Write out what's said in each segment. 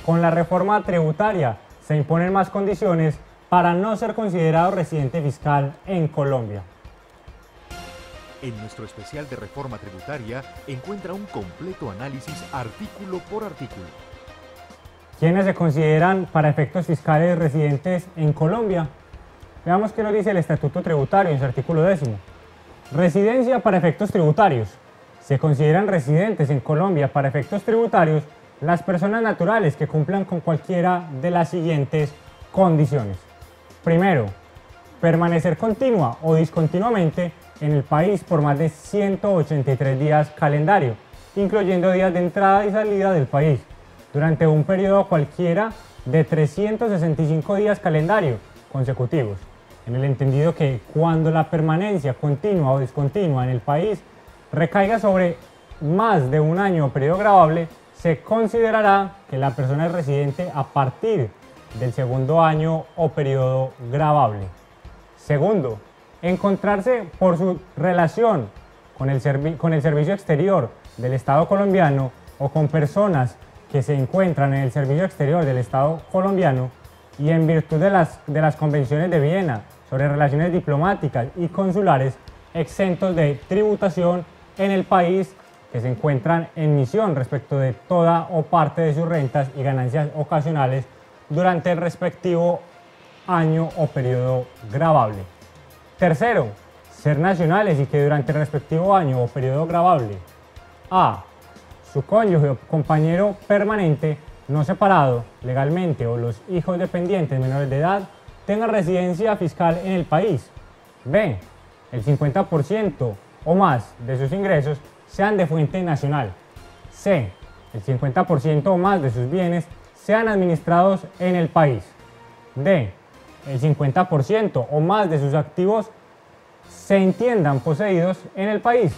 Con la reforma tributaria se imponen más condiciones para no ser considerado residente fiscal en Colombia. En nuestro especial de reforma tributaria encuentra un completo análisis artículo por artículo. ¿Quiénes se consideran para efectos fiscales residentes en Colombia? Veamos qué nos dice el Estatuto Tributario en su artículo 10. Residencia para efectos tributarios. Se consideran residentes en Colombia para efectos tributarios las personas naturales que cumplan con cualquiera de las siguientes condiciones. Primero, permanecer continua o discontinuamente en el país por más de 183 días calendario, incluyendo días de entrada y salida del país, durante un periodo cualquiera de 365 días calendario consecutivos, en el entendido que cuando la permanencia continua o discontinua en el país recaiga sobre más de un año o periodo gravable, se considerará que la persona es residente a partir del segundo año o periodo gravable. Segundo, encontrarse por su relación con el servicio exterior del Estado colombiano o con personas que se encuentran en el servicio exterior del Estado colombiano y en virtud de las convenciones de Viena sobre relaciones diplomáticas y consulares exentos de tributación en el país que se encuentran en misión respecto de toda o parte de sus rentas y ganancias ocasionales durante el respectivo año o periodo gravable. Tercero, ser nacionales y que durante el respectivo año o periodo gravable a. su cónyuge o compañero permanente no separado legalmente o los hijos dependientes menores de edad tengan residencia fiscal en el país. B. el 50% o más de sus ingresos sean de fuente nacional. C. el 50% o más de sus bienes sean administrados en el país. D. el 50% o más de sus activos se entiendan poseídos en el país.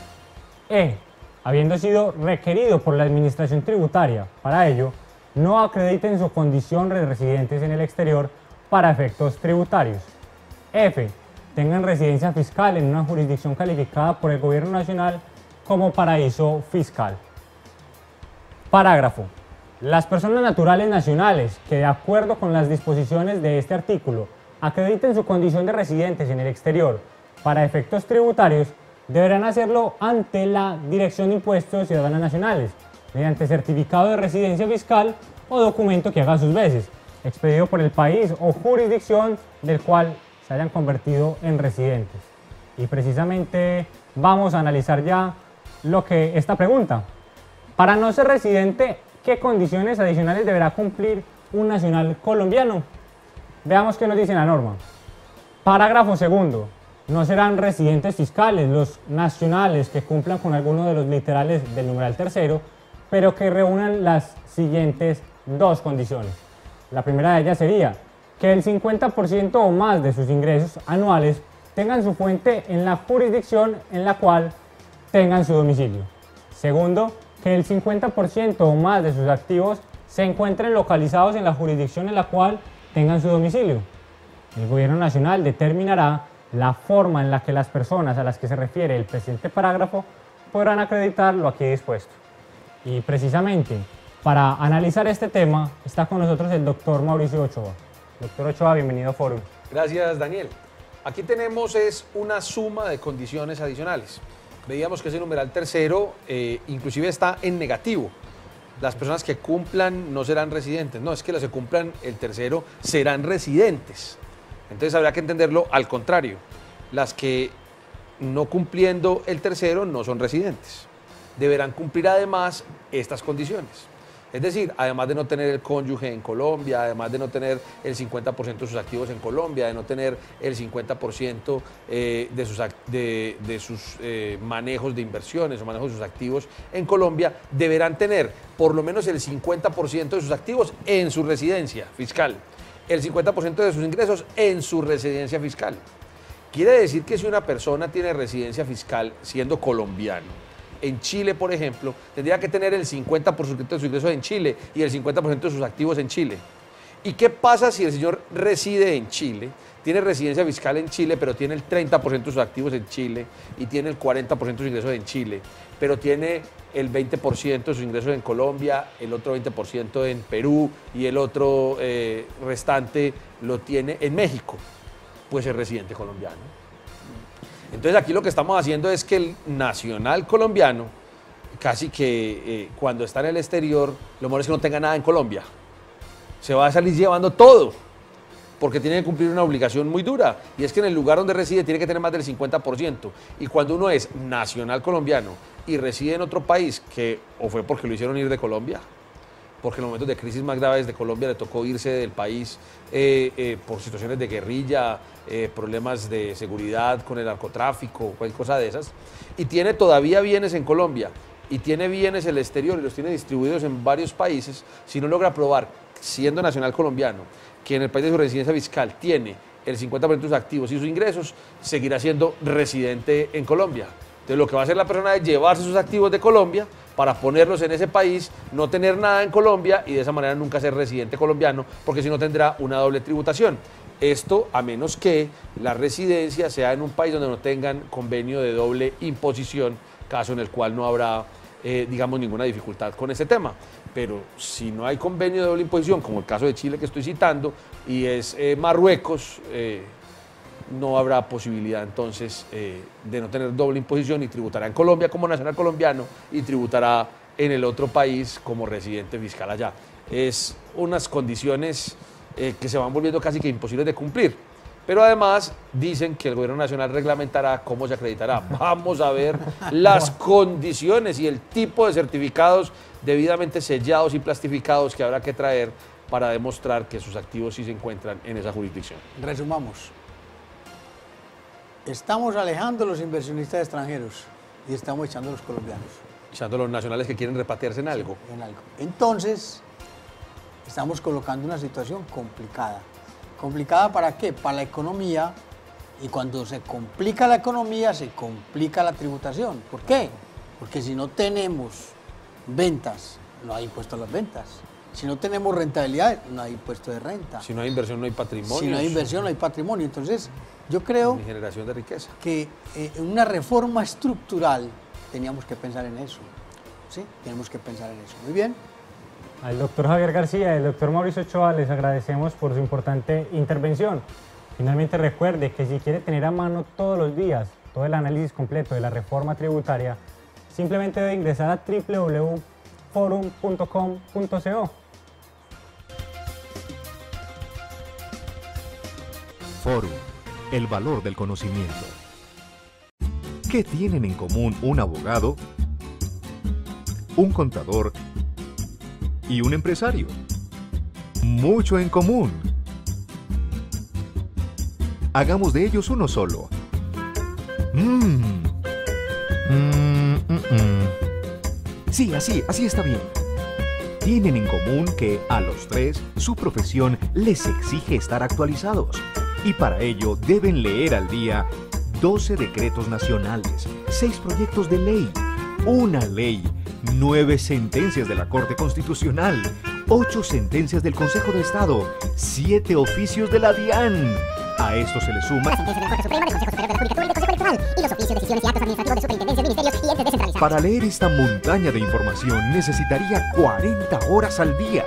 E. habiendo sido requerido por la administración tributaria para ello, no acrediten su condición de residentes en el exterior para efectos tributarios. F. tengan residencia fiscal en una jurisdicción calificada por el gobierno nacional como paraíso fiscal. Parágrafo. Las personas naturales nacionales que, de acuerdo con las disposiciones de este artículo, acrediten su condición de residentes en el exterior para efectos tributarios, deberán hacerlo ante la Dirección de Impuestos y Aduanas Nacionales, mediante certificado de residencia fiscal o documento que haga sus veces, expedido por el país o jurisdicción del cual se hayan convertido en residentes. Y precisamente vamos a analizar ya esta pregunta. Para no ser residente, ¿qué condiciones adicionales deberá cumplir un nacional colombiano? Veamos qué nos dice la norma. Parágrafo segundo. No serán residentes fiscales los nacionales que cumplan con alguno de los literales del numeral tercero, pero que reúnan las siguientes dos condiciones. La primera de ellas sería que el 50% o más de sus ingresos anuales tengan su fuente en la jurisdicción en la cual tengan su domicilio. Segundo, que el 50% o más de sus activos se encuentren localizados en la jurisdicción en la cual tengan su domicilio. El gobierno nacional determinará la forma en la que las personas a las que se refiere el presente parágrafo podrán acreditar lo aquí dispuesto. Y precisamente para analizar este tema está con nosotros el doctor Mauricio Ochoa. Doctor Ochoa, bienvenido a Fórum. Gracias, Daniel. Aquí tenemos una suma de condiciones adicionales. Veíamos que ese numeral tercero inclusive está en negativo. Las personas que cumplan no serán residentes. No, es que las que cumplan el tercero serán residentes. Entonces habrá que entenderlo al contrario. Las que no cumpliendo el tercero no son residentes. Deberán cumplir además estas condiciones. Es decir, además de no tener el cónyuge en Colombia, además de no tener el 50% de sus activos en Colombia, de no tener el 50% de sus manejos de inversiones o manejos de sus activos en Colombia, deberán tener por lo menos el 50% de sus activos en su residencia fiscal, el 50% de sus ingresos en su residencia fiscal. Quiere decir que si una persona tiene residencia fiscal siendo colombiano, en Chile, por ejemplo, tendría que tener el 50% de sus ingresos en Chile y el 50% de sus activos en Chile. ¿Y qué pasa si el señor reside en Chile, tiene residencia fiscal en Chile, pero tiene el 30% de sus activos en Chile y tiene el 40% de sus ingresos en Chile, pero tiene el 20% de sus ingresos en Colombia, el otro 20% en Perú y el otro restante lo tiene en México? Pues es residente colombiano. Entonces aquí lo que estamos haciendo es que el nacional colombiano, casi que cuando está en el exterior, lo mejor es que no tenga nada en Colombia. Se va a salir llevando todo, porque tiene que cumplir una obligación muy dura, y es que en el lugar donde reside tiene que tener más del 50%, y cuando uno es nacional colombiano y reside en otro país, que o fue porque lo hicieron ir de Colombia, porque en los momentos de crisis más graves de Colombia le tocó irse del país por situaciones de guerrilla, problemas de seguridad con el narcotráfico, cualquier cosa de esas, y tiene todavía bienes en Colombia, y tiene bienes en el exterior y los tiene distribuidos en varios países, si no logra probar, siendo nacional colombiano, que en el país de su residencia fiscal tiene el 50% de sus activos y sus ingresos, seguirá siendo residente en Colombia. Entonces lo que va a hacer la persona es llevarse sus activos de Colombia para ponerlos en ese país, no tener nada en Colombia y de esa manera nunca ser residente colombiano, porque si no tendrá una doble tributación. Esto a menos que la residencia sea en un país donde no tengan convenio de doble imposición, caso en el cual no habrá, digamos, ninguna dificultad con este tema. Pero si no hay convenio de doble imposición, como el caso de Chile que estoy citando, y es Marruecos, no habrá posibilidad entonces de no tener doble imposición y tributará en Colombia como nacional colombiano y tributará en el otro país como residente fiscal allá. Es unas condiciones que se van volviendo casi que imposibles de cumplir. Pero además dicen que el gobierno nacional reglamentará cómo se acreditará. Vamos a ver las condiciones y el tipo de certificados debidamente sellados y plastificados que habrá que traer para demostrar que sus activos sí se encuentran en esa jurisdicción. Resumamos. Estamos alejando a los inversionistas extranjeros y estamos echando a los colombianos. Echando a los nacionales que quieren repatriarse en algo. Sí, en algo. Entonces, estamos colocando una situación complicada. ¿Complicada para qué? Para la economía, y cuando se complica la economía, se complica la tributación. ¿Por qué? Porque si no tenemos ventas, no hay impuesto a las ventas. Si no tenemos rentabilidad, no hay impuesto de renta. Si no hay inversión, no hay patrimonio. Si no hay inversión, no hay patrimonio. Entonces, yo creo ni generación de riqueza. Que en una reforma estructural teníamos que pensar en eso. ¿Sí? Tenemos que pensar en eso. Muy bien. Al doctor Javier García y al doctor Mauricio Ochoa les agradecemos por su importante intervención. Finalmente recuerde que si quiere tener a mano todos los días todo el análisis completo de la reforma tributaria, simplemente debe ingresar a www.forum.com.co. Forum, el valor del conocimiento. ¿Qué tienen en común un abogado, un contador y un empresario? Mucho en común. Hagamos de ellos uno solo. Sí, así está bien. Tienen en común que a los tres su profesión les exige estar actualizados y para ello deben leer al día 12 decretos nacionales, 6 proyectos de ley, una ley, 9 sentencias de la Corte Constitucional, 8 sentencias del Consejo de Estado, 7 oficios de la DIAN. A esto se le suma la sentencia de la Corte Suprema, del Consejo Superior de la Judicatura y del Consejo Electoral y los oficios, decisiones y actos administrativos de superintendencias, ministerios y entes descentralizados. Para leer esta montaña de información necesitaría 40 horas al día.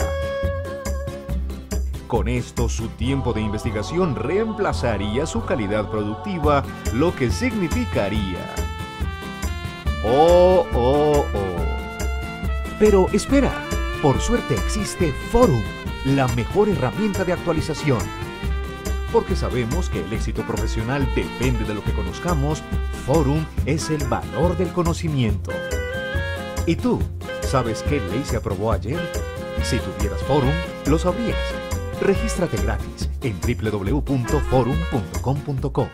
Con esto, su tiempo de investigación reemplazaría su calidad productiva, lo que significaría... Pero espera, por suerte existe Forum, la mejor herramienta de actualización. Porque sabemos que el éxito profesional depende de lo que conozcamos, Forum es el valor del conocimiento. ¿Y tú? ¿Sabes qué ley se aprobó ayer? Si tuvieras Forum, lo sabrías. Regístrate gratis en www.forum.com.co.